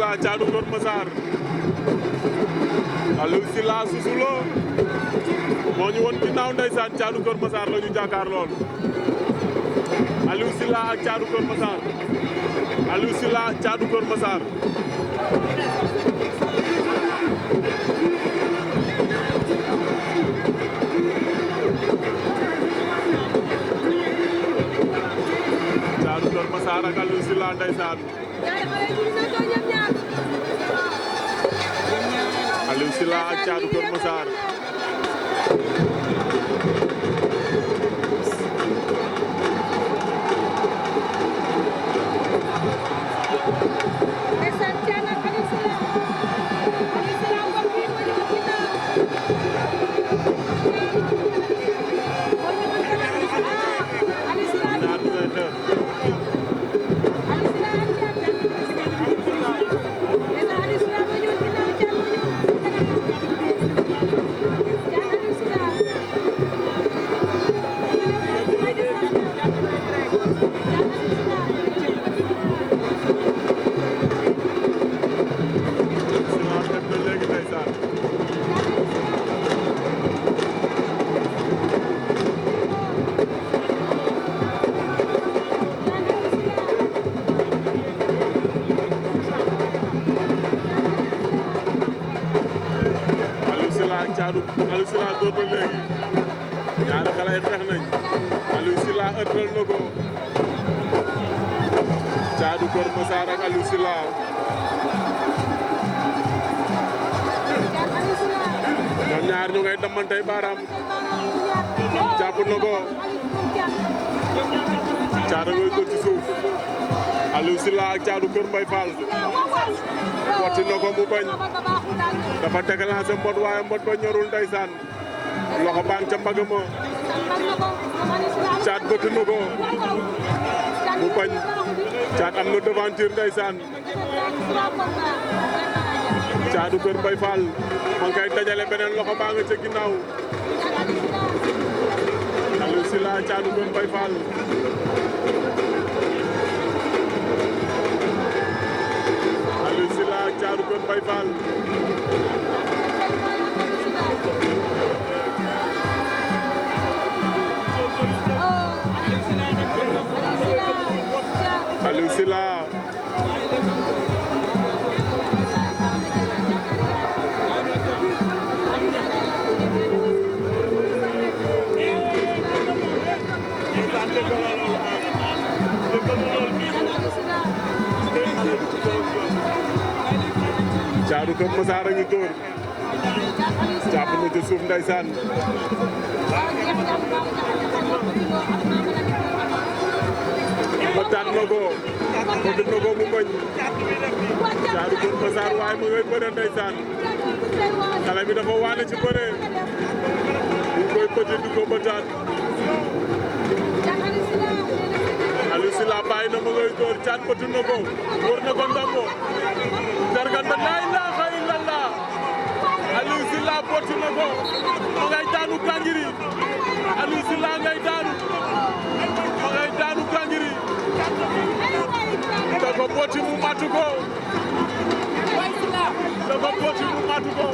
Sylla Thiatou Keur Massar Aliou Sylla Sousou Lo moo ñu woon ginnaaw ndeysaan Thiatou Keur Massar la ñu jàkkaar lool Aliou Sylla ak Thiatou Keur Massar Aliou Sylla Thiatou Keur Massar Thiatou Keur Massar ak Aliou Sylla ndeysaan Aliou Sylla ak Thiatou Keur Massar Aliou Sylla door na léegi ñaari xale yi xeex nañ Aliou Sylla ëttal na ko Thiatou Keur Massar ak Aliou Sylla ñoom ñaar ñu ngay damantey baaraam jàpp na ko Thiatou ngay ko ci suuf Aliou Sylla ak Thiatou Keur Mbaye Fall watti na ko mu bañ dafa déclenché mbot waaye mbot ba ñorul ndeysaan loxo baan ca mbagg ma Thiat bëtt na ko mu bañ Thiat am na devanture ndeysaan Thiatou Keur Mbaye Fall ma ngi koy dajale beneen loxo baa nga ca ginnaaw Aliou Sylla Thiatou Keur Mbaye Fall Aliou Sylla Thiatou Keur Mbaye Fall Aliou Sylla Thiatou Keur Massar a ngi dóor jàpp na ci suuf ndeysaan bëtaat na ko bëtt na ko mu bañ Thiatou Keur Massar waaye mu ngay bëre ndeysaan xale bi dafa waane ci bëre ñu koy bëtt di ko bëtaat Aliou Sylla bàyyi na ma ngay dóor Thiat bëtt na ko wër na ko ndombo dargan ba laa ilaaha illallah Aliou Sylla bëtt na ko ma ngay daanu kangiri Aliou Sylla ngay daanu ma ngay daanu kangiri da ko bëtt mu matu ko da ko bëtt mu matu ko